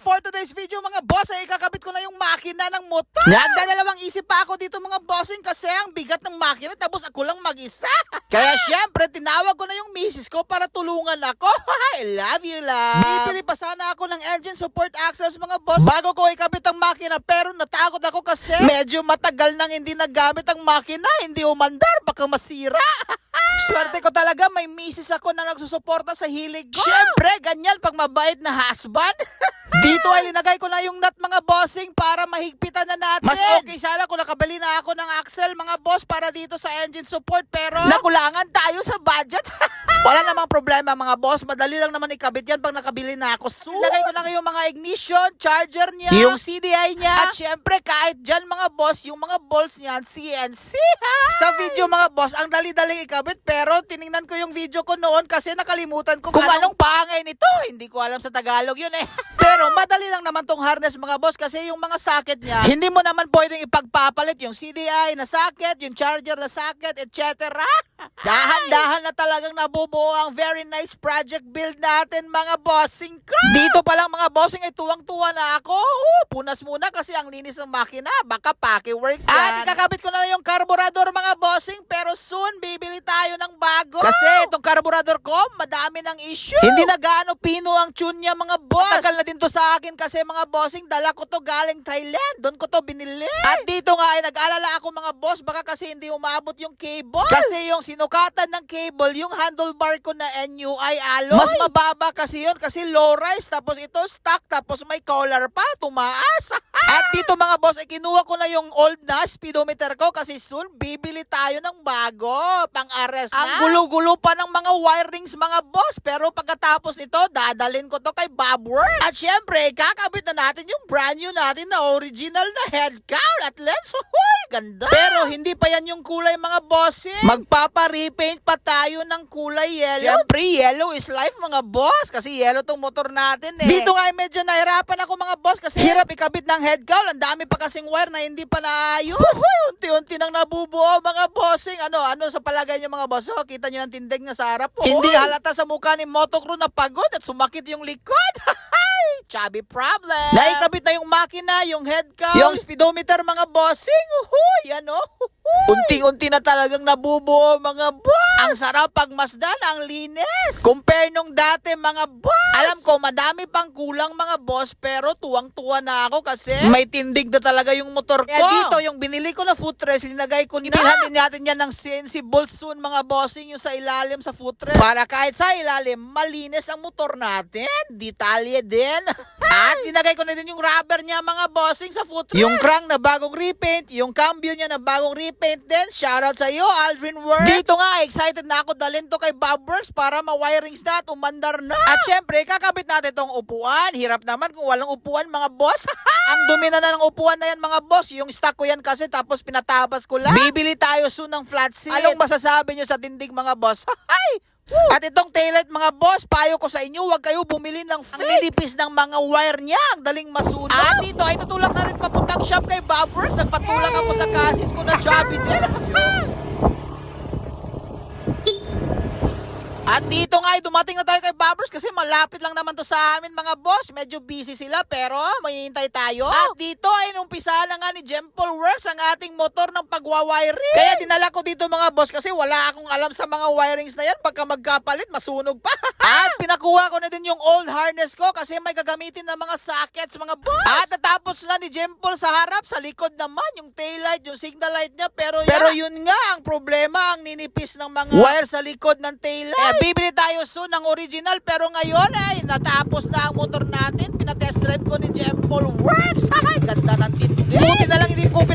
for today's video mga boss ay ikakabit ko na yung makina ng motor. Nagdadalawang isip pa ako dito mga bossing kasi ang bigat ng makina tapos ako lang mag-isa. Kaya syempre tinawag ko na yung misis ko para tulungan ako. I love you love. Bibili pa sana ako ng engine support axles mga boss bago ko ikabit ang makina pero natakot ako kasi medyo matagal nang hindi nagamit ang makina, hindi umandar, baka masira. Swerte ko talaga may misis ako na nagsusuporta sa hilig ko. Syempre, ganyan pag mabait na husband. Dito ay linagay ko na yung nut mga bossing para mahigpitan na natin. Mas okay sana kung nakabili na ako ng axle mga boss para dito sa engine support pero nakulangan tayo sa budget. Wala namang problema mga boss, madali lang naman ikabit yan pag nakabili na ako. So, lagay ko na yung mga ignition, charger niya, yung CDI niya, at syempre kahit dyan mga boss, yung mga bolts niyan, CNC. Sa video mga boss, ang dali-daling ikabit pero tiningnan ko yung video ko noon kasi nakalimutan ko kung anong pangay nito. Hindi ko alam sa Tagalog yun eh. Pero madali lang naman tong harness mga boss kasi yung mga socket niya, hindi mo naman pwedeng ipagpapalit yung CDI na socket, yung charger na socket, etc. Dahan-dahan na talagang nabubuo ang very nice project build natin mga bossing ko. Dito pa lang mga bossing ay tuwang-tuwa na ako. Punas muna kasi ang linis ng makina, baka pakiworks yan. At ikakabit ko na yung carburetor mga bossing pero soon bibili tayo ng bago. Kasi itong carburetor ko, madami ng issue. Hindi na gaano pino ang tune niya mga boss. Tagal na din to sa akin kasi mga bossing, dala ko to galing Thailand. Doon ko to binili. At dito nga ay nag-alala ako mga boss, baka kasi hindi umabot yung cable. Kasi yung sinukatan ng cable, yung handlebar ko na NUI alloy. Mas mababa kasi yun kasi low rise. Tapos ito stock, tapos may collar pa, tumaas. At dito mga boss, ay kinuha ko na yung old na speedometer ko kasi soon bibili tayo ng bago. Pang-ares na. Ang gulo-gulo pa ng mga wirings mga boss. Pero pagkatapos nito, dadalhin ko to kay Bobworks. At syempre, kakabit na natin yung brand new natin na original na head cowl at lens. Ganda. Pero hindi pa yan yung kulay mga bossing. Magpapa-repaint pa tayo ng kulay yellow. Syempre, yellow is life mga boss. Kasi yellow tong motor natin eh. Dito nga medyo nahirapan ako mga boss kasi hirap ikabit ng head cowl. Ang dami pa kasing wire na hindi pa naayos. Unti-unti nang nabubuo mga bossing. Ano sa palagay niyo mga boss? Oh, kita niyo ang tindig na sa harap po. Hindi halata sa mukha ni Motocrew na pagod at sumakit yung likod. Chubby problem. Naikabit na yung makina, yung head cowl, yung speedometer mga bossing. Yan o. Unti-unti na talagang nabubuo mga boss. Ang sarap pag masdan, ang linis. Compare nung dati mga boss. Alam ko madami pang kulang mga boss pero tuwang-tuwa na ako kasi may tindig na talaga yung motor ko. Kaya dito yung binili ko na footrest, linagay ko na. Ibilhan din natin yan ng CNC bolts soon mga bossing yung sa ilalim sa footrest. Para kahit sa ilalim, malinis ang motor natin. Detalye din. At linagay ko na din yung rubber niya mga bossing sa footrest. Yung crank na bagong repaint, yung cambio niya na bagong repaint din. Shoutout sa iyo, Aldrin Works. Dito nga, excited na ako dalhin to kay Bobworks para ma-wirings na at umandar na. At syempre, kakabit natin tong upuan. Hirap naman kung walang upuan mga boss. Ang dumi na ng upuan na yan mga boss. Yung stock ko yan kasi tapos pinatapas ko lang. Bibili tayo soon ng flat seat. Anong masasabi nyo sa tindig mga boss? At itong taillight mga boss, payo ko sa inyo, huwag kayo bumili ng fake. Ang nilipis ng mga wire niya, ang daling masunog. At dito ay tutulak na rin papuntang shop kay Bobworks. Nagpatulak ako sa kasin ko na chubby din. At dito nga ay dumating na tayo kay Bobworks kasi malapit lang naman to sa amin mga boss. Medyo busy sila pero mahihintay tayo. At dito ay numpisa na nga ni Jempol Works ang ating motor ng pagwawiring. Kaya dinala ko dito mga boss kasi wala akong alam sa mga wirings na yan. Pagka magkapalit, masunog pa. At pinakuha ko na din yung old harness ko kasi may gagamitin na mga sockets mga boss. At natapos na ni Jempol sa harap, sa likod naman yung taillight, yung signal light niya. Pero yun nga ang problema, ang ninipis ng mga wire sa likod ng taillight. Bibili tayo soon ng original pero ngayon ay natapos na ang motor natin. Pinatest drive ko ni Jempol Works. Ay, ganda ng tindi. Buti na lang hindi ko